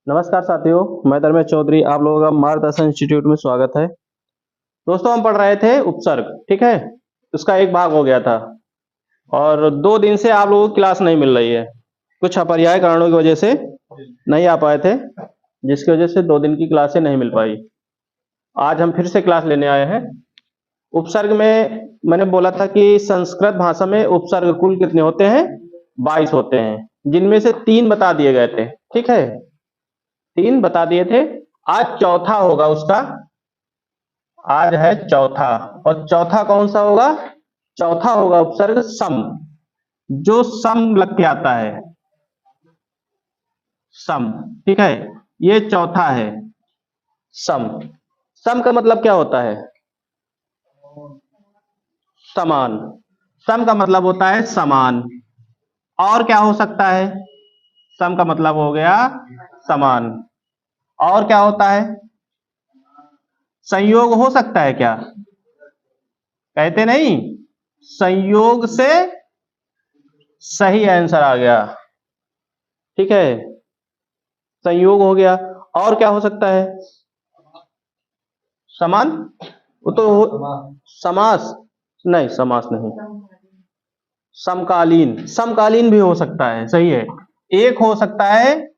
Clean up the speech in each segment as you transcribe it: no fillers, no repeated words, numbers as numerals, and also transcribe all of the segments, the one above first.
नमस्कार साथियों, मैं धर्मेश चौधरी। आप लोगों का मार्गदर्शन इंस्टीट्यूट में स्वागत है। दोस्तों, हम पढ़ रहे थे उपसर्ग, ठीक है। उसका एक भाग हो गया था और 2 दिन से आप लोगों को क्लास नहीं मिल रही है। कुछ अपरिहार्य कारणों की वजह से नहीं आ पाए थे, जिसकी वजह से 2 दिन की क्लासें नहीं मिल पाई। आज हम फिर से क्लास लेने आए हैं। उपसर्ग में मैंने बोला था कि संस्कृत भाषा में उपसर्ग कुल कितने होते हैं? 22 होते हैं, जिनमें से 3 बता दिए गए थे, ठीक है। 3 बता दिए थे। आज चौथा होगा उसका। आज है चौथा। और चौथा कौन सा होगा? चौथा होगा उपसर्ग सम, जो सम लग के आता है। सम, ठीक है। ये चौथा है। सम। सम का मतलब क्या होता है? समान। सम का मतलब होता है समान। और क्या हो सकता है? सम का मतलब हो गया समान। और क्या होता है? संयोग हो सकता है क्या? कहते नहीं, संयोग से सही आंसर आ गया, ठीक है। संयोग हो गया। और क्या हो सकता है? समान। वो तो समास नहीं, समास नहीं। समकालीन। समकालीन भी हो सकता है, सही है। एक हो सकता है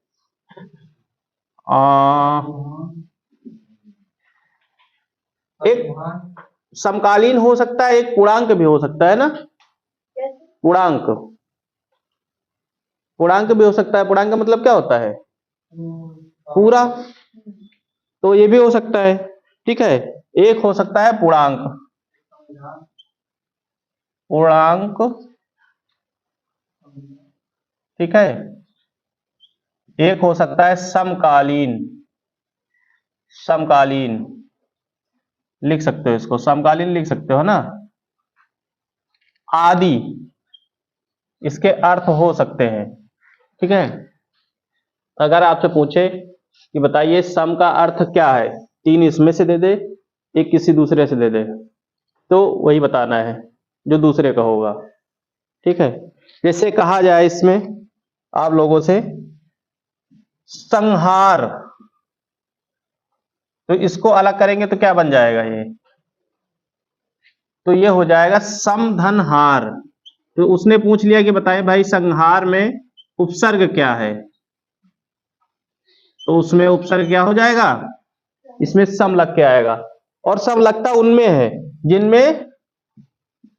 आ, एक समकालीन हो सकता है, एक पूर्णांक भी हो सकता है ना। पूर्णांक। पूर्णांक भी हो सकता है। पूर्णांक का मतलब क्या होता है? पूरा। तो ये भी हो सकता है, ठीक है। एक हो सकता है पूर्णांक। पूर्णांक, ठीक है। एक हो सकता है समकालीन। समकालीन लिख सकते हो, इसको समकालीन लिख सकते हो ना। आदि इसके अर्थ हो सकते हैं, ठीक है। अगर आपसे पूछे कि बताइए सम का अर्थ क्या है, 3 इसमें से दे दे, एक किसी दूसरे से दे दे, तो वही बताना है जो दूसरे का होगा, ठीक है। जैसे कहा जाए इसमें आप लोगों से संहार, तो इसको अलग करेंगे तो क्या बन जाएगा ये? तो ये हो जाएगा समधनहार। तो उसने पूछ लिया कि बताएं भाई संहार में उपसर्ग क्या है, तो उसमें उपसर्ग क्या हो जाएगा? इसमें सम लग के आएगा। और सब लगता उनमें है जिनमें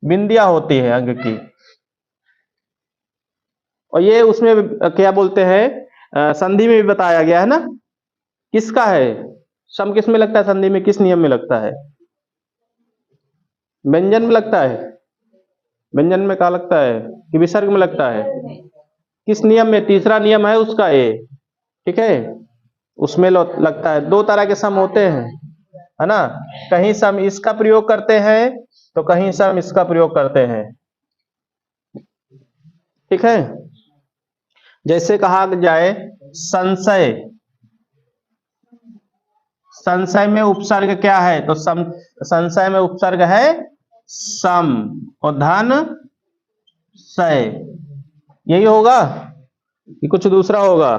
बिंदियां होती है अंग की। और ये उसमें क्या बोलते हैं, संधि में भी बताया गया है ना। किसका है सम? किस में लगता है संधि में? किस नियम में लगता है? व्यंजन में लगता है। व्यंजन में कहा लगता है कि विसर्ग में लगता है? किस नियम में? तीसरा नियम है उसका ये, ठीक है। उसमें लगता है। 2 तरह के सम होते हैं, है ना। कहीं सम इसका प्रयोग करते हैं तो कहीं सम इसका प्रयोग करते हैं, ठीक है। जैसे कहा जाए संशय। संशय में उपसर्ग क्या है? तो संशय में उपसर्ग है सम। और धन सय, यही होगा कि कुछ दूसरा होगा?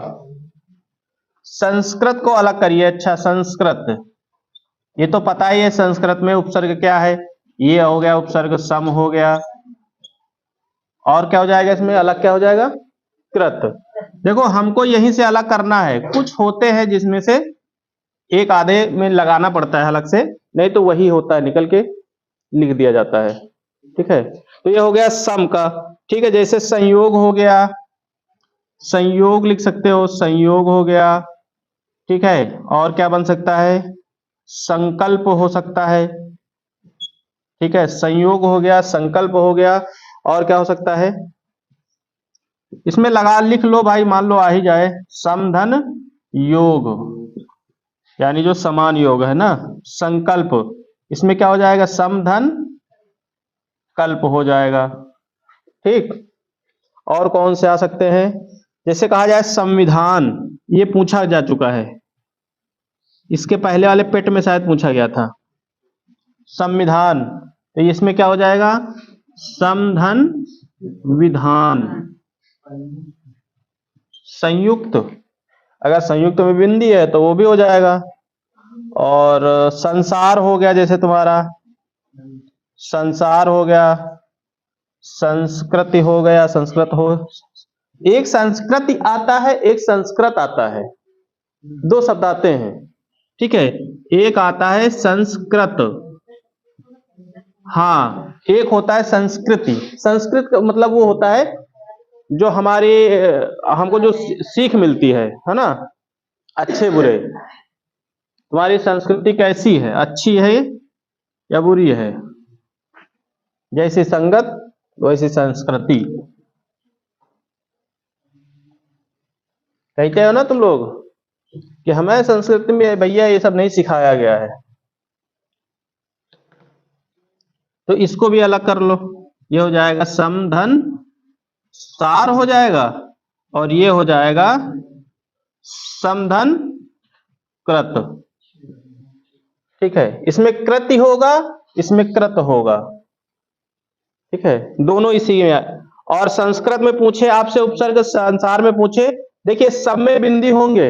संस्कृत को अलग करिए। अच्छा, संस्कृत, ये तो पता ही है संस्कृत में उपसर्ग क्या है। ये हो गया उपसर्ग सम हो गया। और क्या हो जाएगा इसमें अलग? क्या हो जाएगा? कृत। देखो, हमको यहीं से अलग करना है। कुछ होते हैं जिसमें से एक आधे में लगाना पड़ता है अलग से, नहीं तो वही होता है, निकल के लिख दिया जाता है, ठीक है। तो ये हो गया सम का, ठीक है। जैसे संयोग हो गया, संयोग लिख सकते हो, संयोग हो गया, ठीक है। और क्या बन सकता है? संकल्प हो सकता है, ठीक है। संयोग हो गया, संकल्प हो गया। और क्या हो सकता है? इसमें लगा लिख लो भाई, मान लो आ ही जाए, समधन योग, यानी जो समान योग है ना। संकल्प, इसमें क्या हो जाएगा? समधन कल्प हो जाएगा, ठीक। और कौन से आ सकते हैं? जैसे कहा जाए संविधान, ये पूछा जा चुका है, इसके पहले वाले पेट में शायद पूछा गया था। संविधान, तो इसमें क्या हो जाएगा? समधन विधान। संयुक्त, अगर संयुक्त में बिंदी है तो वो भी हो जाएगा। और संसार हो गया, जैसे तुम्हारा संसार हो गया, संस्कृति हो गया, संस्कृत हो, एक संस्कृति आता है, एक संस्कृत आता है, दो शब्द आते हैं, ठीक है। एक आता है संस्कृत, हाँ, एक होता है संस्कृति। संस्कृत का मतलब वो होता है जो हमारी हमको जो सीख मिलती है ना, अच्छे बुरे। तुम्हारी संस्कृति कैसी है, अच्छी है या बुरी है? जैसी संगत वैसी संस्कृति, कहते हो ना तुम लोग कि हमें संस्कृति में भैया ये सब नहीं सिखाया गया है, तो इसको भी अलग कर लो। ये हो जाएगा समधन सार हो जाएगा, और ये हो जाएगा समधन कृत, ठीक है। इसमें कृति होगा, इसमें कृत होगा, ठीक है, दोनों इसी में। और संस्कृत में पूछे आपसे उपसर्ग, संसार में पूछे, देखिए सब में बिंदी होंगे,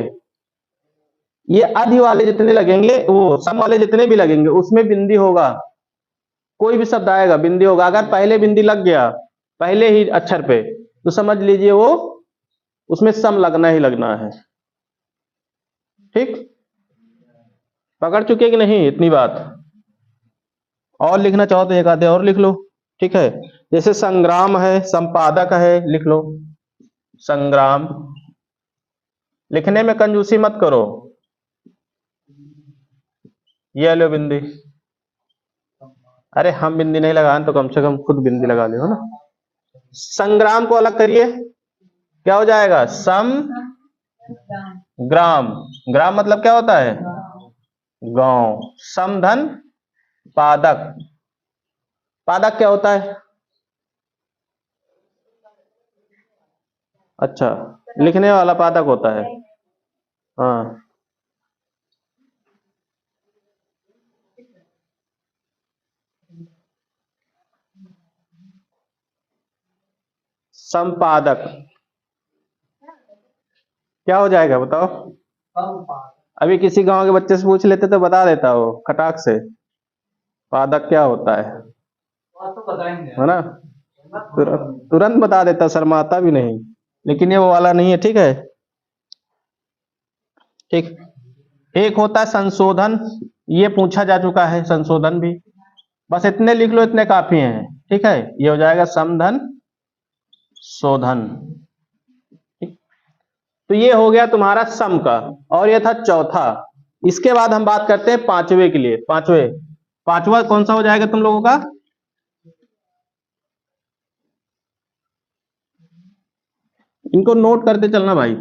ये अधि वाले जितने लगेंगे, वो सम वाले जितने भी लगेंगे उसमें बिंदी होगा। कोई भी शब्द आएगा बिंदी होगा। अगर पहले बिंदी लग गया पहले ही अक्षर पे तो समझ लीजिए वो उसमें सम लगना ही लगना है, ठीक। पकड़ चुके कि नहीं इतनी बात? और लिखना चाहो तो एक आधे और लिख लो, ठीक है। जैसे संग्राम है, संपादक है, लिख लो संग्राम। लिखने में कंजूसी मत करो, ये लो बिंदी। अरे हम बिंदी नहीं लगाए तो कम से कम खुद बिंदी लगा लो ना। संग्राम को अलग करिए, क्या हो जाएगा? सम ग्राम। ग्राम मतलब क्या होता है? गांव। समधन पादक। पादक क्या होता है? अच्छा, लिखने वाला पादक होता है, हाँ। संपादक क्या हो जाएगा बताओ? अभी किसी गांव के बच्चे से पूछ लेते तो बता देता वो खटाक से, पादक क्या होता है ना, तुरंत बता देता, शर्माता भी नहीं। लेकिन ये वो वाला नहीं है, ठीक है, ठीक। एक होता है संशोधन, ये पूछा जा चुका है, संशोधन भी। बस इतने लिख लो, इतने काफी हैं, ठीक है। ये हो जाएगा समधन शोधन, ठीक। तो ये हो गया तुम्हारा सम का, और ये था चौथा। इसके बाद हम बात करते हैं पांचवे के लिए। पांचवा कौन सा हो जाएगा तुम लोगों का? इनको नोट करते चलना भाई।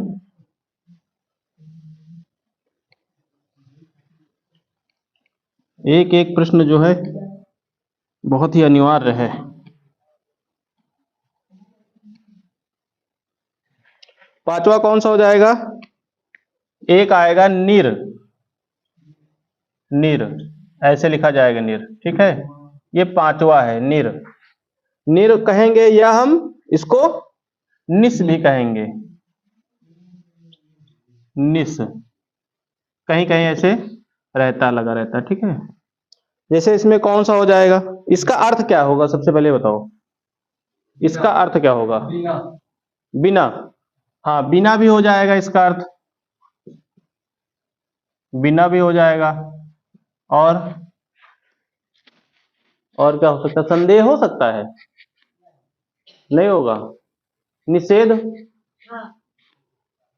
एक एक प्रश्न जो है बहुत ही अनिवार्य है। पांचवा कौन सा हो जाएगा? एक आएगा निर। निर ऐसे लिखा जाएगा, निर, ठीक है। ये पांचवा है, निर। निर कहेंगे या हम इसको निस भी कहेंगे, निस। कहीं कहीं ऐसे रहता, लगा रहता, ठीक है। जैसे इसमें कौन सा हो जाएगा? इसका अर्थ क्या होगा सबसे पहले बताओ, इसका अर्थ क्या होगा? बिना। हाँ, बिना भी हो जाएगा इसका अर्थ, बिना भी हो जाएगा। और क्या हो सकता है? संदेह हो सकता है, नहीं होगा? निषेध,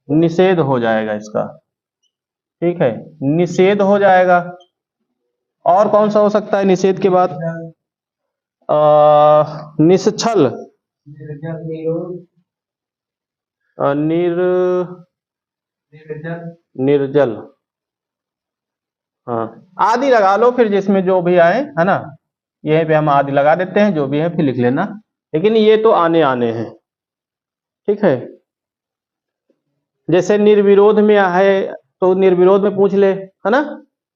निषेध हो जाएगा इसका, ठीक है, निषेध हो जाएगा। और कौन सा हो सकता है निषेध के बाद? निश्छल, निर्जल, हाँ, आदि लगा लो फिर, जिसमें जो भी आए, है ना। यहीं पे हम आदि लगा देते हैं, जो भी है फिर लिख लेना। लेकिन ये तो आने आने हैं, ठीक है। जैसे निर्विरोध में है तो निर्विरोध में पूछ ले, है ना,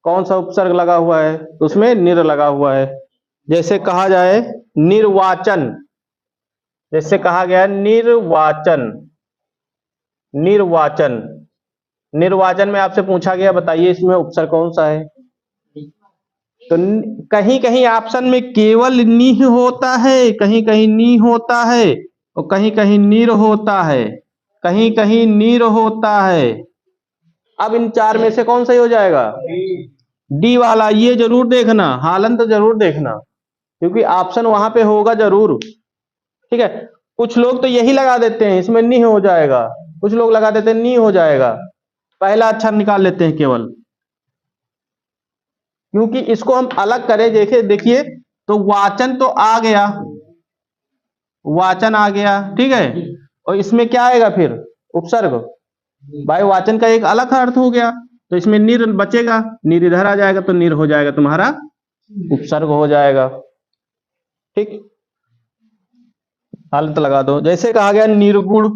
कौन सा उपसर्ग लगा हुआ है, तो उसमें निर लगा हुआ है। जैसे कहा जाए निर्वाचन, जैसे कहा गया निर्वाचन, निर्वाचन, निर्वाचन में आपसे पूछा गया, बताइए इसमें उपसर्ग कौन सा है। तो कहीं कहीं ऑप्शन में केवल नी होता है, कहीं कहीं नी होता है, और कहीं कहीं नीर होता है, कहीं कहीं नीर होता है। अब इन चार में से कौन सही हो जाएगा? डी वाला। ये जरूर देखना, हालन तो जरूर देखना, क्योंकि ऑप्शन वहां पे होगा जरूर। ठीक है, कुछ लोग तो यही लगा देते हैं इसमें नी हो जाएगा, कुछ लोग लगा देते हैं नी हो जाएगा, पहला अक्षर निकाल लेते हैं केवल। क्योंकि इसको हम अलग करें, देखिए तो वाचन तो आ गया, वाचन आ गया, ठीक है, और इसमें क्या आएगा फिर? उपसर्ग। भाई वाचन का एक अलग अर्थ हो गया, तो इसमें निर बचेगा, निर इधर आ जाएगा, तो निर हो जाएगा तुम्हारा उपसर्ग हो जाएगा। ठीक, हालत लगा दो। जैसे कहा गया निर्गुण,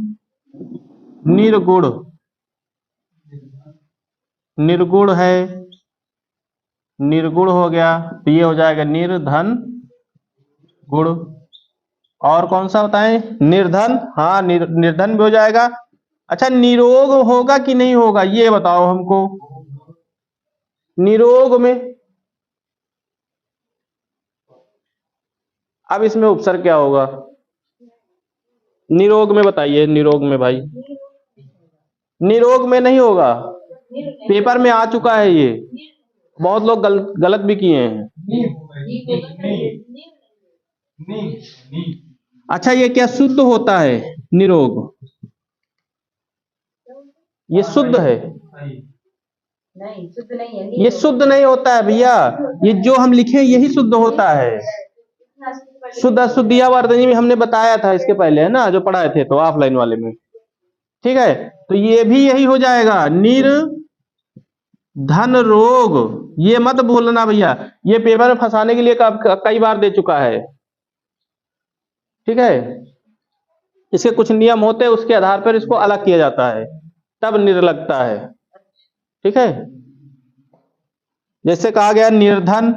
निर्गुण, निर्गुण है, निर्गुण हो गया, तो ये हो जाएगा निर्धन गुण। और कौन सा बताएं? निर्धन, हाँ निर्धन भी हो जाएगा। अच्छा, निरोग होगा कि नहीं होगा ये बताओ हमको। निरोग में, अब इसमें उपसर्ग क्या होगा? निरोग में बताइए, निरोग में भाई, निरोग में नहीं होगा, पेपर में आ चुका है ये, बहुत लोग गलत भी किए हैं। अच्छा, ये क्या शुद्ध होता है? निरोग ये शुद्ध है? नहीं, शुद्ध नहीं है। ये शुद्ध नहीं होता है भैया, ये जो हम लिखे यही शुद्ध होता है। शुद्ध अशुद्धिया वर्तनी में हमने बताया था इसके पहले, है ना, जो पढ़ाए थे तो ऑफलाइन वाले में। ठीक है, तो ये भी यही हो जाएगा, निर धन रोग। ये मत भूलना भैया, ये पेपर में फंसाने के लिए कई बार दे चुका है। ठीक है, इसके कुछ नियम होते हैं, उसके आधार पर इसको अलग किया जाता है, तब निर लगता है। ठीक है, जैसे कहा गया निर्धन,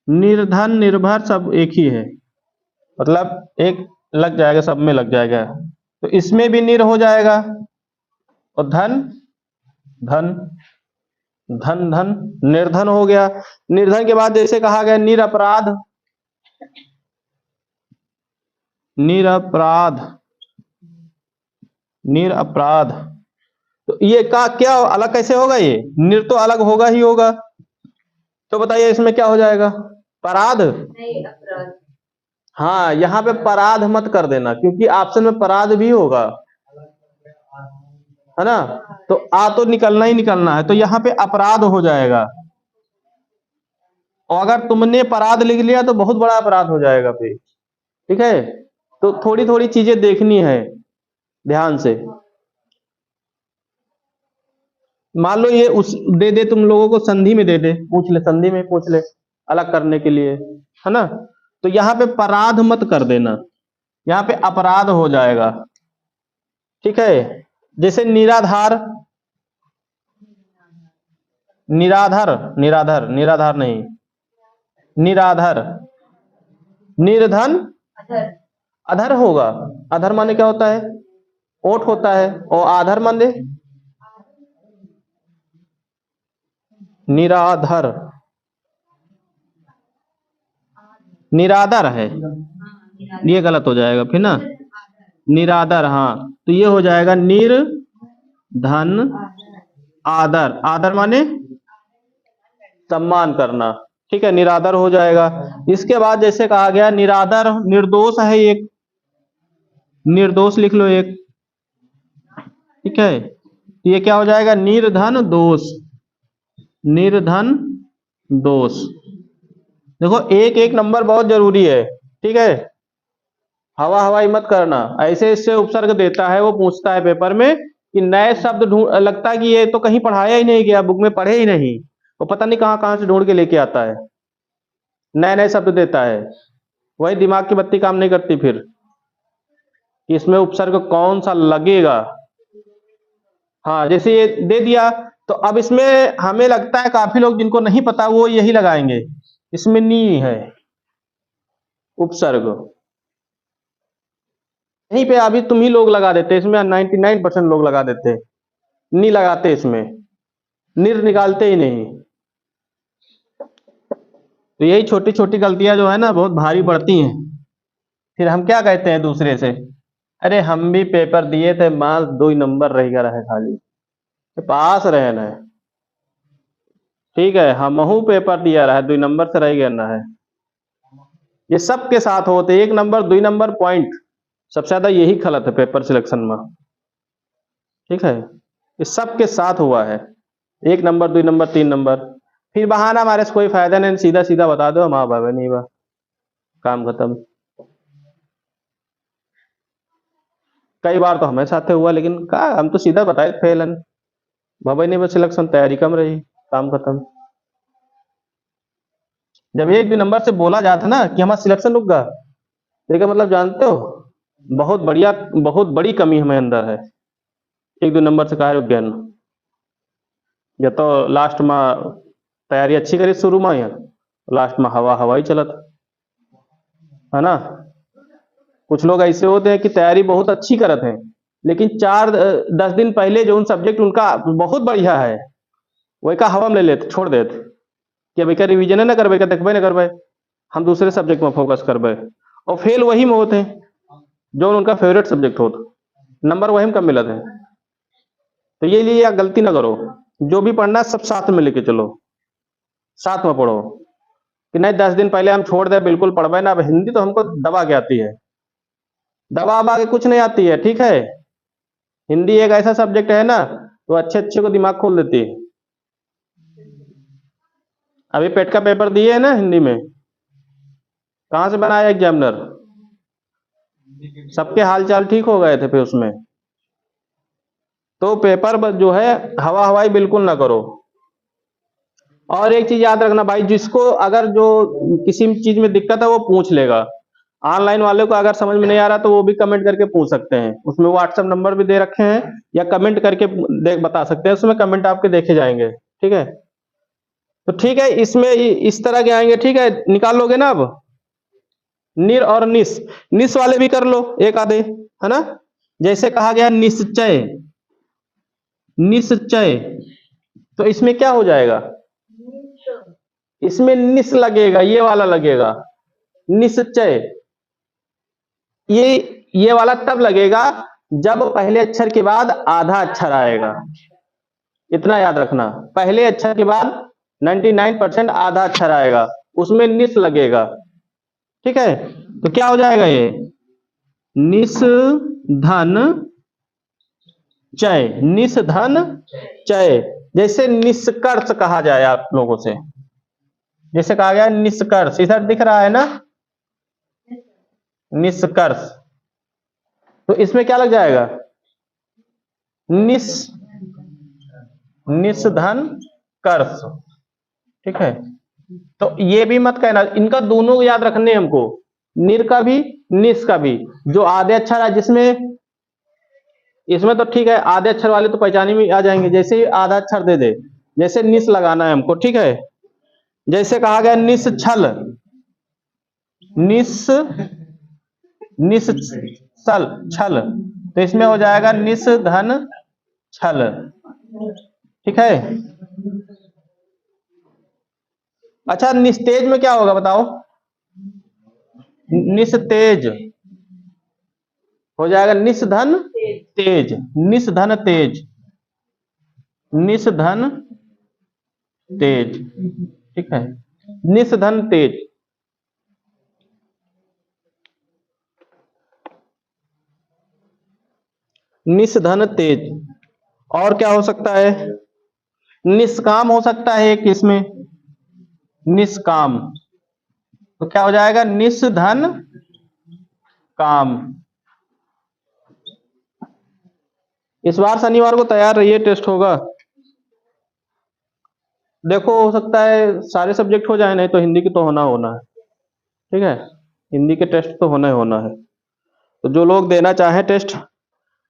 निर्धन निर्भर सब एक ही है, मतलब एक लग जाएगा, सब में लग जाएगा, तो इसमें भी निर हो जाएगा। और धन, धन, धन धन, निर्धन हो गया। निर्धन के बाद जैसे कहा गया निरपराध, निरपराध, निरपराध, तो ये का क्या अलग कैसे होगा? ये निर तो अलग होगा ही होगा, तो बताइए इसमें क्या हो जाएगा? पराध। नहीं, अपराध। हाँ, यहाँ पे पराध मत कर देना, क्योंकि ऑप्शन में पराध भी होगा, है ना, तो आ तो निकलना ही निकलना है, तो यहाँ पे अपराध हो जाएगा। और अगर तुमने पराध लिख लिया तो बहुत बड़ा अपराध हो जाएगा फिर। ठीक है, तो थोड़ी थोड़ी चीजें देखनी है ध्यान से। मान लो ये उस दे दे तुम लोगों को संधि में दे दे, पूछ ले, संधि में पूछ ले अलग करने के लिए, है ना, तो यहाँ पे पराध मत कर देना, यहाँ पे अपराध हो जाएगा। ठीक है, जैसे निराधार, निराधर, निराधर, निराधार नहीं, निराधर, निर्धन अधर। अधर होगा। अधर माने क्या होता है? ओठ होता है, और आधर माने निराधर, निरादर है, ये गलत हो जाएगा फिर ना, निरादर, हाँ, तो ये हो जाएगा निर धन आदर। आदर माने सम्मान करना। ठीक है, निरादर हो जाएगा। इसके बाद जैसे कहा गया निरादर, निर्दोष है एक, निर्दोष लिख लो एक। ठीक है, ये क्या हो जाएगा? निर्धन दोष, निर्धन दोष। देखो एक एक नंबर बहुत जरूरी है। ठीक है, हवा हवाई मत करना, ऐसे इससे उपसर्ग देता है, वो पूछता है पेपर में कि नए शब्द ढूंढ, लगता है कि ये तो कहीं पढ़ाया ही नहीं गया, बुक में पढ़े ही नहीं, वो पता नहीं कहां कहां से ढूंढ के लेके आता है, नए नए शब्द देता है, वही दिमाग की बत्ती काम नहीं करती फिर कि इसमें उपसर्ग कौन सा लगेगा। हाँ, जैसे ये दे दिया, तो अब इसमें हमें लगता है काफी लोग जिनको नहीं पता वो यही लगाएंगे, इसमें नी है उपसर्ग, यहीं पे अभी तुम ही लोग लगा देते, इसमें 99% लोग लगा देते। नी लगाते इसमें, निर निकालते ही नहीं। तो यही छोटी छोटी गलतियां जो है ना बहुत भारी पड़ती हैं। फिर हम क्या कहते हैं दूसरे से, अरे हम भी पेपर दिए थे, माल 2 ही नंबर रह गया रहे खाली, पास रहे ना। ठीक है, हमहू पेपर दिया रहा है, 2 नंबर से रह गया ना है। ये सबके साथ होते, 1 नंबर 2 नंबर पॉइंट, सबसे ज्यादा यही गलत है पेपर सिलेक्शन में। ठीक है, ये सबके साथ हुआ है, 1 नंबर 2 नंबर 3 नंबर। फिर बहाना हमारे से कोई फायदा नहीं, सीधा सीधा बता दो हम बाबा नहीं बा, काम खत्म। कई बार तो हमें साथ हुआ, लेकिन का हम तो सीधा बताए फेल हन, बाबा नहीं बस सिलेक्शन, तैयारी कम रही, काम खत्म। जब 1 भी नंबर से बोला जाता ना कि हमारा सिलेक्शन रुक गया, देखा मतलब जानते हो, बहुत बढ़िया, बहुत बड़ी कमी हमें अंदर है। 1 2 नंबर से कहा रुक गया ना, या तो लास्ट में तैयारी अच्छी करी शुरू में, या लास्ट में हवा हवा ही चलत है ना। कुछ लोग ऐसे होते हैं कि तैयारी बहुत अच्छी करत हैं, लेकिन 4-10 दिन पहले जो उन सब्जेक्ट उनका बहुत बढ़िया है, वही का हवा में ले लेते, छोड़ देते कि अभी का रिविजन ना करबे, का देखबे ना करबे, हम दूसरे सब्जेक्ट में फोकस करबे, और फेल वही में होते हैं जो उनका फेवरेट सब्जेक्ट होता, नंबर वही में कम मिलते हैं। तो ये लिए गलती ना करो, जो भी पढ़ना है सब साथ में लेके चलो, साथ में पढ़ो, कि नहीं 10 दिन पहले हम छोड़ दे बिल्कुल पढ़बे ना। अब हिंदी तो हमको दबा के आती है, दबा दबा के कुछ नहीं आती है। ठीक है, हिंदी एक ऐसा सब्जेक्ट है ना, तो अच्छे अच्छे को दिमाग खोल देती है। अभी पेट का पेपर दिए है ना हिंदी में, कहाँ से बनाया एग्जामिनर, सबके हालचाल ठीक हो गए थे फिर उसमें। तो पेपर जो है हवा हवाई बिल्कुल ना करो। और एक चीज याद रखना भाई, जिसको अगर जो किसी चीज में दिक्कत है वो पूछ लेगा। ऑनलाइन वाले को अगर समझ में नहीं आ रहा तो वो भी कमेंट करके पूछ सकते हैं, उसमें व्हाट्सएप नंबर भी दे रखे हैं, या कमेंट करके बता सकते हैं, उसमें कमेंट आपके देखे जाएंगे। ठीक है, तो ठीक है, इसमें इस तरह के आएंगे। ठीक है, निकाल लोगे ना अब, निर और निस, निस वाले भी कर लो एक आधे, है ना। जैसे कहा गया निश्चय, निश्चय, तो इसमें क्या हो जाएगा, इसमें निस लगेगा, ये वाला लगेगा निश्चय। ये वाला तब लगेगा जब पहले अक्षर के बाद आधा अक्षर आएगा, इतना याद रखना। पहले अक्षर के बाद 99% आधा अक्षर आएगा, उसमें निस लगेगा। ठीक है, तो क्या हो जाएगा ये, निस धन चय, निस धन चय। जैसे निष्कर्ष कहा जाए आप लोगों से, जैसे कहा गया निष्कर्ष, इधर दिख रहा है ना निष्कर्ष, तो इसमें क्या लग जाएगा, निषधन कर्ष। ठीक है, तो ये भी मत कहना, इनका दोनों को याद रखने हमको, निर का भी निस का भी। जो आधे अक्षर है जिसमें, इसमें तो ठीक है आधे अक्षर वाले तो पहचाने में आ जाएंगे, जैसे ही आधा अक्षर दे दे, जैसे निस लगाना है हमको। ठीक है, जैसे कहा गया निस छल, निस निस सल छल, तो इसमें हो जाएगा निस धन छल। ठीक है, अच्छा निस्तेज में क्या होगा बताओ, निस्तेज हो जाएगा निस्धन तेज, निस्धन तेज, निस्धन तेज। ठीक है, निस्धन तेज, निस्धन तेज। और क्या हो सकता है, निष्काम हो सकता है एक इसमें, निष्काम, तो क्या हो जाएगा निस्धन काम। इस बार शनिवार को तैयार रहिए, टेस्ट होगा। देखो हो सकता है सारे सब्जेक्ट हो जाए, नहीं तो हिंदी की तो होना होना है। ठीक है, हिंदी के टेस्ट तो होना ही होना है। तो जो लोग देना चाहें टेस्ट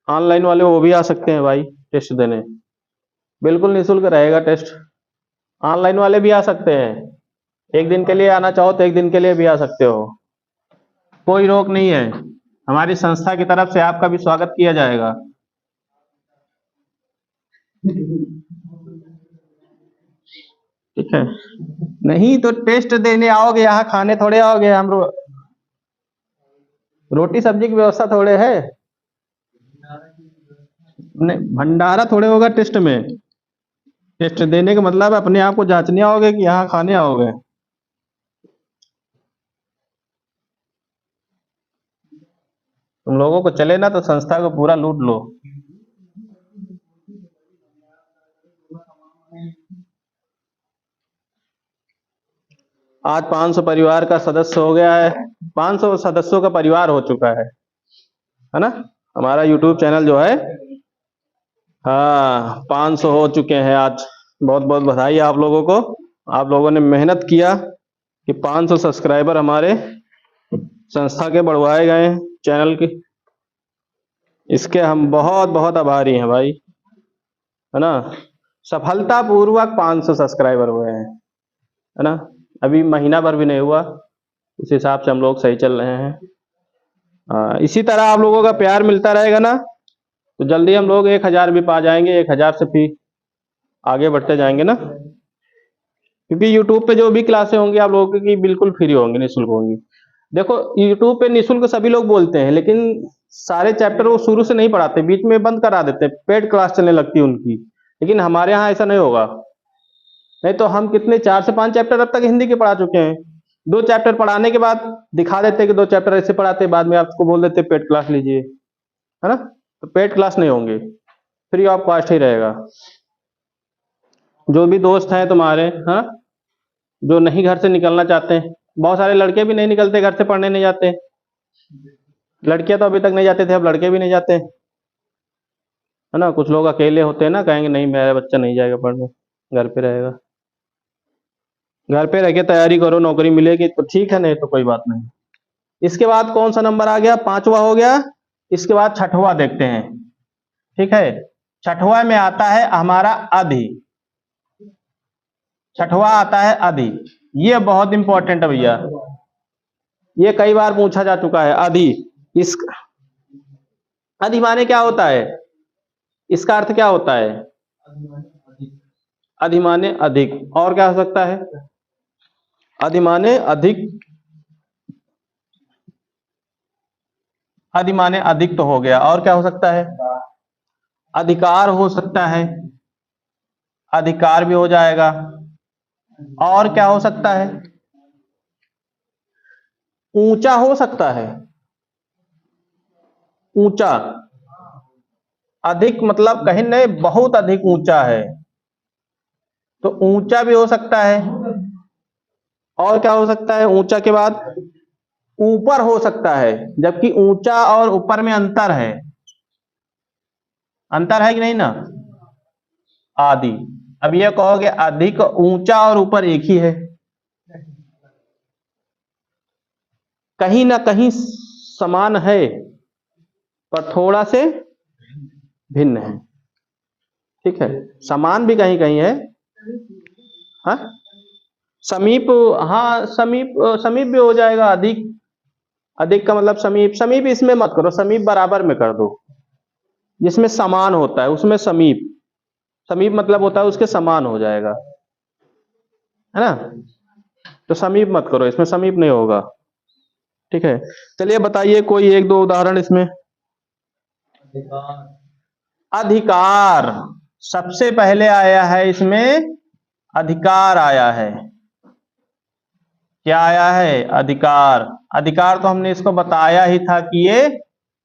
ऑनलाइन वाले, वो भी आ सकते हैं भाई टेस्ट देने, बिल्कुल निःशुल्क रहेगा टेस्ट। ऑनलाइन वाले भी आ सकते हैं, एक दिन के लिए आना चाहो तो एक दिन के लिए भी आ सकते हो, कोई रोक नहीं है। हमारी संस्था की तरफ से आपका भी स्वागत किया जाएगा। ठीक है, नहीं तो टेस्ट देने आओगे यहाँ, खाने थोड़े आओगे हम रोटी सब्जी की व्यवस्था थोड़े है। नहीं, भंडारा थोड़े होगा टेस्ट में। टेस्ट देने का मतलब अपने आप को जांचने आओगे कि यहाँ खाने आओगे। तुम लोगों को चले ना तो संस्था को पूरा लूट लो। आज 500 परिवार का सदस्य हो गया है, 500 सदस्यों का परिवार हो चुका है ना हमारा यूट्यूब चैनल जो है। हाँ 500 हो चुके हैं आज। बहुत बहुत बधाई आप लोगों को, आप लोगों ने मेहनत किया कि 500 सब्सक्राइबर हमारे संस्था के बढ़वाए गए हैं चैनल के। इसके हम बहुत बहुत आभारी हैं भाई, है ना। सफलतापूर्वक 500 सब्सक्राइबर हुए हैं, है ना। अभी महीना भर भी नहीं हुआ, उस हिसाब से हम लोग सही चल रहे हैं। इसी तरह आप लोगों का प्यार मिलता रहेगा ना तो जल्दी हम लोग 1000 भी पा जाएंगे। 1000 से फिर आगे बढ़ते जाएंगे ना, क्योंकि यूट्यूब पे जो भी क्लासें होंगी आप लोगों की बिल्कुल फ्री होंगी, निःशुल्क होंगी। देखो यूट्यूब पे निःशुल्क सभी लोग बोलते हैं, लेकिन सारे चैप्टर वो शुरू से नहीं पढ़ाते, बीच में बंद करा देते, पेड क्लास चलने लगती है उनकी। लेकिन हमारे यहाँ ऐसा नहीं होगा। नहीं तो हम कितने 4 से 5 चैप्टर अब तक हिंदी के पढ़ा चुके हैं। 2 चैप्टर पढ़ाने के बाद दिखा देते कि 2 चैप्टर ऐसे पढ़ाते, बाद में आपको बोल देते पेड क्लास लीजिए, है ना। तो पेड क्लास नहीं होंगे, फ्री ऑफ कॉस्ट ही रहेगा। जो भी दोस्त हैं तुम्हारे, हाँ, जो नहीं घर से निकलना चाहते हैं, बहुत सारे लड़के भी नहीं निकलते घर से, पढ़ने नहीं जाते। लड़कियां तो अभी तक नहीं जाते थे, अब लड़के भी नहीं जाते, है ना। कुछ लोग अकेले होते हैं ना, कहेंगे नहीं मेरा बच्चा नहीं जाएगा पढ़ने, घर पे रहेगा। घर पे रह के तैयारी करो, नौकरी मिलेगी तो ठीक है, नहीं तो कोई बात नहीं। इसके बाद कौन सा नंबर आ गया? 5वां हो गया। इसके बाद 6वां देखते हैं। ठीक है, 6वां में आता है हमारा अधि। 6वां आता है अधि। ये बहुत इंपॉर्टेंट है भैया, ये कई बार पूछा जा चुका है। अधि, इस अधि माने क्या होता है? इसका अर्थ क्या होता है? अधि माने अधिक। और क्या हो सकता है? अधि माने अधिक, अधि माने अधिक तो हो गया। और क्या हो सकता है? अधिकार हो सकता है, अधिकार भी हो जाएगा। और क्या हो सकता है? ऊंचा हो सकता है, ऊंचा। अधिक मतलब कहीं नहीं, बहुत अधिक ऊंचा है, तो ऊंचा भी हो सकता है। और क्या हो सकता है? ऊंचा के बाद ऊपर हो सकता है, जबकि ऊंचा और ऊपर में अंतर है। अंतर है कि नहीं ना? आदि। अब ये कहोगे अधिक, ऊंचा और ऊपर एक ही है, कहीं ना कहीं समान है पर थोड़ा से भिन्न है। ठीक है, समान भी कहीं कहीं है। हाँ समीप, हाँ समीप, समीप भी हो जाएगा। अधिक, अधिक का मतलब समीप। समीप इसमें मत करो, समीप बराबर में कर दो। जिसमें समान होता है उसमें समीप, समीप मतलब होता है उसके समान हो जाएगा, है ना। तो समीप मत करो, इसमें समीप नहीं होगा। ठीक है, चलिए बताइए कोई 1-2 उदाहरण इसमें। अधिकार सबसे पहले आया है इसमें, अधिकार आया है। क्या आया है? अधिकार। अधिकार तो हमने इसको बताया ही था कि ये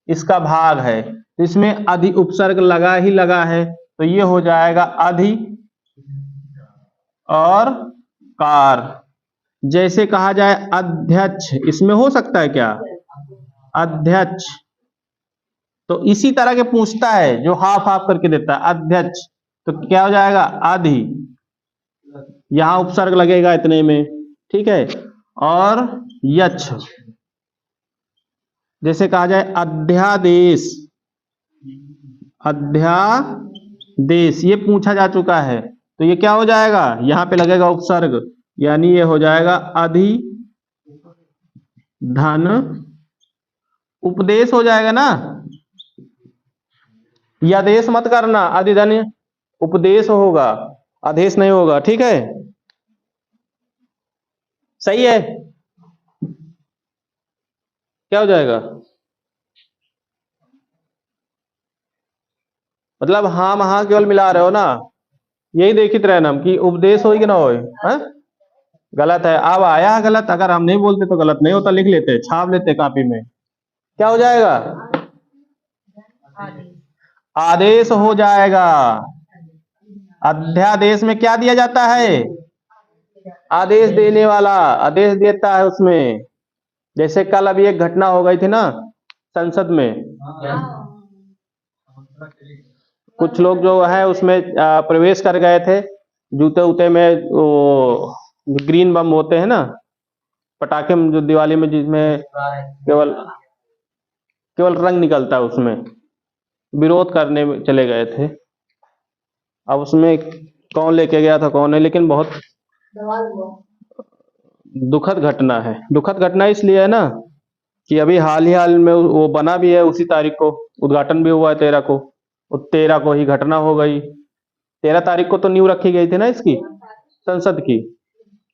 इसका भाग है, तो इसमें अधि उपसर्ग लगा ही लगा है, तो ये हो जाएगा अधि और कार। जैसे कहा जाए अध्यक्ष, इसमें हो सकता है क्या? अध्यक्ष। तो इसी तरह के पूछता है जो हाफ हाफ करके देता है अध्यक्ष, तो क्या हो जाएगा? अधि। यहां उपसर्ग लगेगा इतने में, ठीक है। और यक्ष, जैसे कहा जाए अध्यादेश, अध्यादेश ये पूछा जा चुका है, तो ये क्या हो जाएगा? यहां पे लगेगा उपसर्ग, यानी ये हो जाएगा अधि धन उपदेश हो जाएगा ना। यह आदेश मत करना, अधिधन उपदेश होगा, आदेश नहीं होगा। ठीक है, सही है। क्या हो जाएगा? मतलब हाँ हाँ केवल मिला रहे हो ना, यही देखित रहना हम कि उपदेश हो कि ना हो। हाँ? गलत है। अब आया है गलत, अगर हम नहीं बोलते तो गलत नहीं होता, लिख लेते, छाप लेते कापी में। क्या हो जाएगा? आदेश हो जाएगा। अध्यादेश में क्या दिया जाता है? आदेश देने वाला, आदेश देता है उसमें। जैसे कल अभी एक घटना हो गई थी ना संसद में, कुछ लोग जो है उसमें प्रवेश कर गए थे, जूते उते में वो ग्रीन बम होते हैं ना, पटाखे में जो दिवाली में जिसमें केवल केवल रंग निकलता है, उसमें विरोध करने में चले गए थे। अब उसमें कौन लेके गया था कौन नहीं, लेकिन बहुत दुखद घटना है। दुखद घटना इसलिए है ना कि अभी हाल में वो बना भी है, उसी तारीख को उद्घाटन भी हुआ है 13 को, और 13 को ही घटना हो गई। 13 तारीख को तो नींव रखी गई थी ना इसकी, संसद की,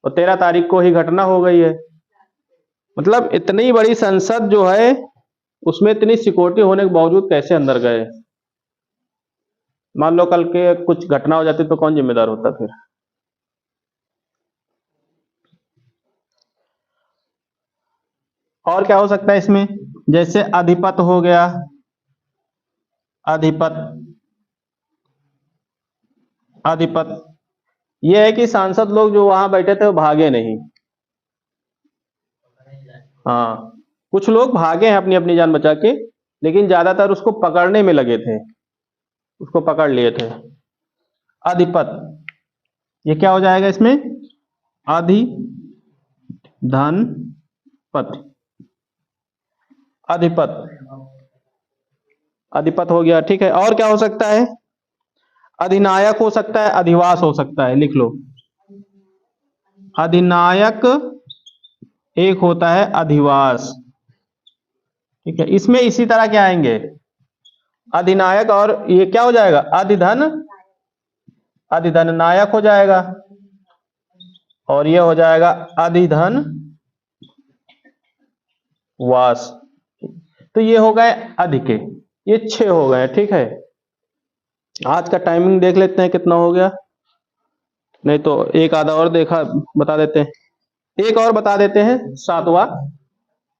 और 13 तारीख को ही घटना हो गई है। मतलब इतनी बड़ी संसद जो है उसमें इतनी सिक्योरिटी होने के बावजूद कैसे अंदर गए? मान लो कल के कुछ घटना हो जाती तो कौन जिम्मेदार होता फिर? और क्या हो सकता है इसमें? जैसे अधिपत हो गया, अधिपत, अधिपत ये है कि सांसद लोग जो वहां बैठे थे वो भागे नहीं। हाँ, कुछ लोग भागे हैं अपनी अपनी जान बचा के, लेकिन ज्यादातर उसको पकड़ने में लगे थे, उसको पकड़ लिए थे। अधिपत, ये क्या हो जाएगा इसमें? अधि धन पत, अधिपत, अधिपत हो गया। ठीक है, और क्या हो सकता है? अधिनायक हो सकता है, अधिवास हो सकता है, लिख लो। अधिनायक एक होता है अधिवास। ठीक है, इसमें इसी तरह क्या आएंगे? अधिनायक, और ये क्या हो जाएगा? अधिधन, अधिधन नायक हो जाएगा, और ये हो जाएगा अधिधन वास। तो ये हो गए अधिके, ये 6 हो गए। ठीक है, आज का टाइमिंग देख लेते हैं कितना हो गया, नहीं तो एक आधा और देखा बता देते हैं, एक और बता देते हैं, 7वां।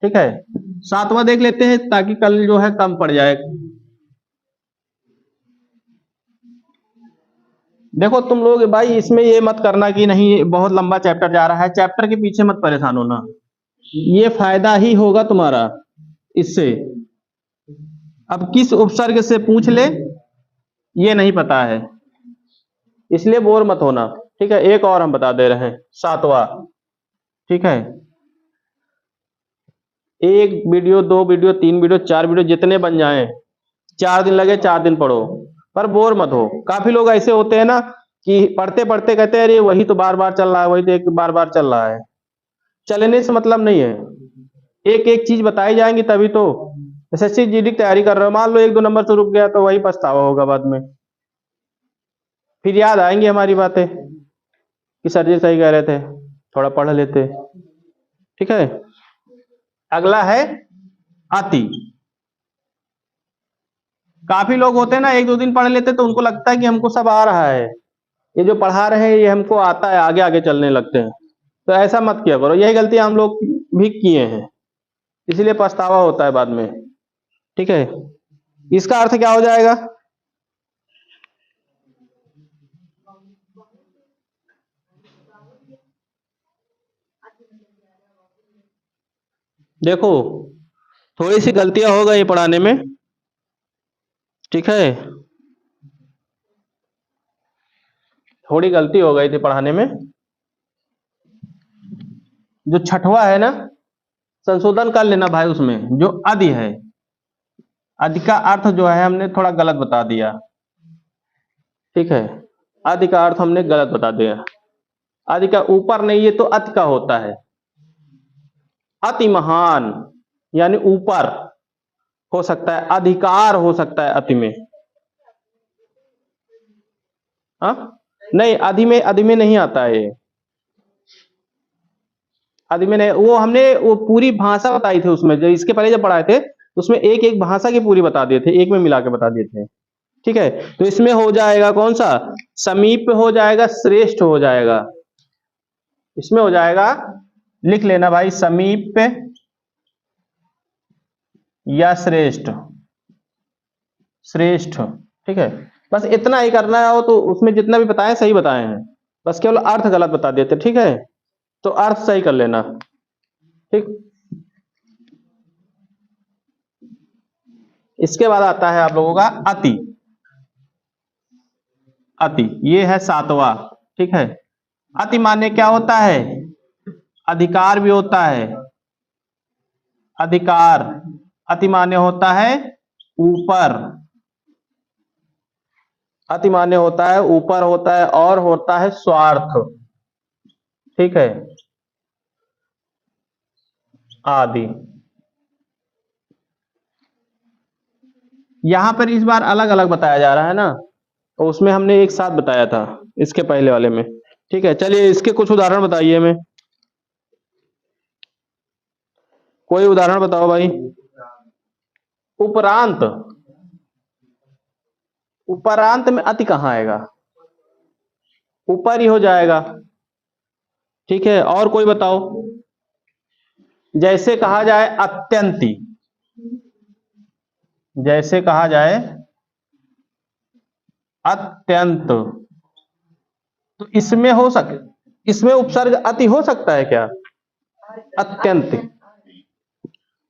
ठीक है, 7वां देख लेते हैं ताकि कल जो है कम पड़ जाए। देखो तुम लोग भाई इसमें ये मत करना कि नहीं बहुत लंबा चैप्टर जा रहा है, चैप्टर के पीछे मत परेशान होना, ये फायदा ही होगा तुम्हारा इससे। अब किस उपसर्ग से पूछ ले ये नहीं पता है, इसलिए बोर मत होना। ठीक है, एक और हम बता दे रहे हैं, 7वां। ठीक है, 1 वीडियो 2 वीडियो 3 वीडियो 4 वीडियो जितने बन जाएं, 4 दिन लगे 4 दिन पढ़ो, पर बोर मत हो। काफी लोग ऐसे होते हैं ना कि पढ़ते पढ़ते कहते हैं अरे वही तो बार बार चल रहा है, वही तो एक बार बार चल रहा है। चलने से मतलब नहीं है, एक एक चीज बताई जाएंगी तभी तो। एसएससी जीडी की तैयारी कर रहे हो, मान लो 1 2 नंबर से रुक गया तो वही पछतावा होगा बाद में, फिर याद आएंगी हमारी बातें कि सर जी सही कह रहे थे, थोड़ा पढ़ लेते। ठीक है, अगला है अति। काफी लोग होते हैं ना 1 2 दिन पढ़ लेते तो उनको लगता है कि हमको सब आ रहा है, ये जो पढ़ा रहे हैं ये हमको आता है, आगे आगे चलने लगते हैं। तो ऐसा मत किया करो, यही गलती हम लोग भी किए हैं, इसलिए पछतावा होता है बाद में। ठीक है, इसका अर्थ क्या हो जाएगा? देखो थोड़ी सी गलतियां हो गई पढ़ाने में। ठीक है, थोड़ी गलती हो गई थी पढ़ाने में। जो 6वां है ना, संशोधन कर लेना भाई, उसमें जो अधि है, अधि का अर्थ जो है हमने थोड़ा गलत बता दिया। ठीक है, अधि का अर्थ हमने गलत बता दिया। अधि का ऊपर नहीं, ये तो अति का होता है। अति महान यानी ऊपर हो सकता है, अधिकार हो सकता है अति में। हाँ नहीं, अधि में नहीं आता है ये, अधि में नहीं। वो हमने वो पूरी भाषा बताई थी उसमें, जो इसके पहले जब पढ़ाए थे उसमें एक एक भाषा की पूरी बता दिए थे, एक में मिला के बता दिए थे। ठीक है, तो इसमें हो जाएगा कौन सा, समीप हो जाएगा, श्रेष्ठ हो जाएगा। इसमें हो जाएगा, लिख लेना भाई, समीप या श्रेष्ठ, श्रेष्ठ। ठीक है, बस इतना ही करना है। हो तो उसमें जितना भी बताए सही बताए हैं, बस केवल अर्थ गलत बता देते। ठीक है, तो अर्थ सही कर लेना। ठीक, इसके बाद आता है आप लोगों का अति। अति ये है सातवां। ठीक है, अति माने क्या होता है, अधिकार भी होता है, अधिकार। अति माने होता है ऊपर, अति माने होता है ऊपर होता है, और होता है स्वार्थ। ठीक है, आदि। यहां पर इस बार अलग अलग बताया जा रहा है ना, तो उसमें हमने एक साथ बताया था इसके पहले वाले में। ठीक है, चलिए इसके कुछ उदाहरण बताइए हमें, कोई उदाहरण बताओ भाई। उपरांत, उपरांत में अति कहां आएगा, ऊपर ही हो जाएगा। ठीक है, और कोई बताओ। जैसे कहा जाए अत्यंती, जैसे कहा जाए अत्यंत, तो इसमें हो सके, इसमें उपसर्ग अति हो सकता है क्या, अत्यंत,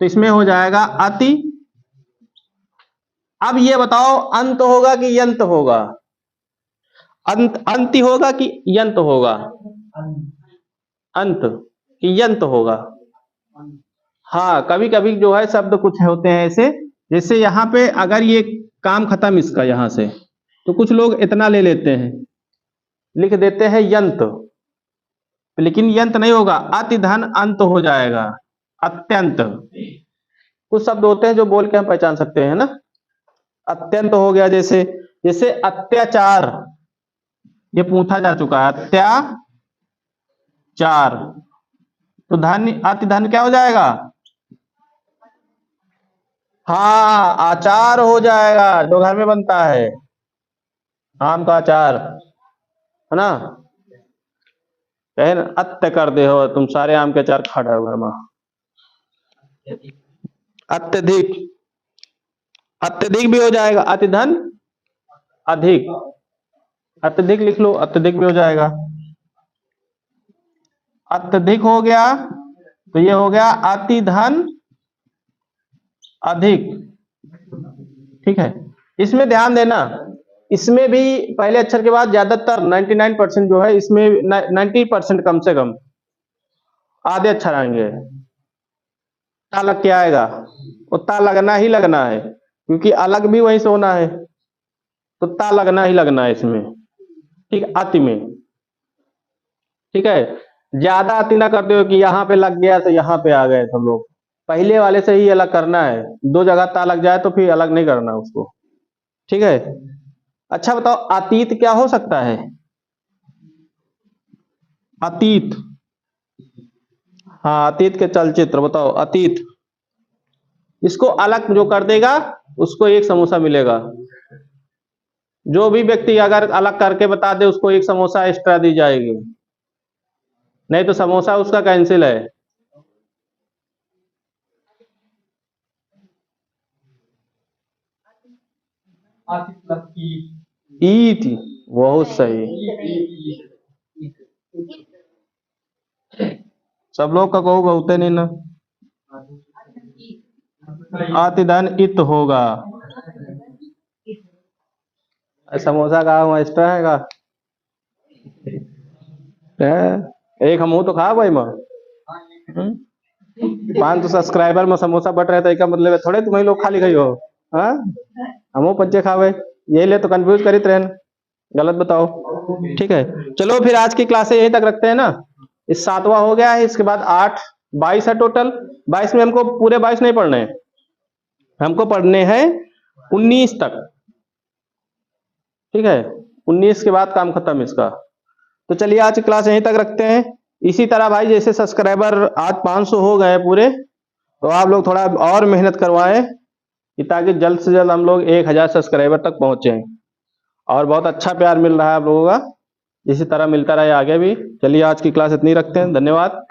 तो इसमें हो जाएगा अति। अब ये बताओ अंत होगा कि यंत होगा, अंत, अंति होगा कि यंत होगा, अंत कि यंत होगा। हाँ, कभी कभी जो है शब्द कुछ होते हैं ऐसे, जैसे यहाँ पे अगर ये काम खत्म इसका यहां से, तो कुछ लोग इतना ले लेते हैं, लिख देते हैं यंत, लेकिन यंत नहीं होगा, अति धन अंत हो जाएगा, अत्यंत। कुछ शब्द होते हैं जो बोल के हम पहचान सकते हैं ना, अत्यंत हो गया। जैसे जैसे अत्याचार, ये पूछा जा चुका है, अत्याचार, तो धन, अति धन क्या हो जाएगा, हाँ आचार हो जाएगा, जो घर में बनता है, आम का अचार है ना, कहे ना अत्य कर दे हो, तुम सारे आम के अचार खा डालो घर में। अत्यधिक, अत्यधिक भी हो जाएगा, अति धन अधिक, अत्यधिक लिख लो, अत्यधिक भी हो जाएगा। अत्यधिक हो गया तो ये हो गया अति धन अधिक। ठीक है, इसमें ध्यान देना, इसमें भी पहले अक्षर के बाद ज्यादातर 99% जो है इसमें 90% कम से कम आधे अक्षर आएंगे। ता लग के आएगा, वो ता लगना ही लगना है, क्योंकि अलग भी वहीं से होना है, तो ता लगना ही लगना है इसमें। ठीक, अति में। ठीक है, ज्यादा अति ना करते हो कि यहाँ पे लग गया तो यहाँ पे आ गए सब लोग, पहले वाले से ही अलग करना है, दो जगह ता लग जाए तो फिर अलग नहीं करना उसको। ठीक है, अच्छा बताओ अतीत क्या हो सकता है, अतीत, हाँ अतीत के चलचित्र बताओ, अतीत, इसको अलग जो कर देगा उसको एक समोसा मिलेगा, जो भी व्यक्ति अगर अलग करके बता दे उसको एक समोसा एक्स्ट्रा दी जाएगी, नहीं तो समोसा उसका कैंसिल है। ईट, बहुत सही, सब लोग का कहूँ बहुते नहीं ना, आतिधन इत होगा, समोसा का एक्स्ट्रा है एक हम तो खा भाई मां 500 सब्सक्राइबर में समोसा बट रहे थे, मतलब है थोड़े तुम्हें लोग खाली गई हो, हाँ हम पंचे खावे, यही ले तो कंफ्यूज करित रहन, गलत बताओ। ठीक है, चलो फिर आज की क्लासे यहीं तक रखते हैं ना, इस 7वां हो गया है, इसके बाद 8, 22 है टोटल। 22 में हमको पूरे 22 नहीं पढ़ने हैं, हमको पढ़ने हैं 19 तक। ठीक है, 19 के बाद काम खत्म इसका। तो चलिए आज की क्लास यहीं तक रखते हैं। इसी तरह भाई जैसे सब्सक्राइबर आज 500 हो गए पूरे, तो आप लोग थोड़ा और मेहनत करवाएं कि ताकि जल्द से जल्द हम लोग 1000 सब्सक्राइबर तक पहुंचे। और बहुत अच्छा प्यार मिल रहा है आप लोगों का, इसी तरह मिलता रहे आगे भी। चलिए आज की क्लास इतनी रखते हैं, धन्यवाद।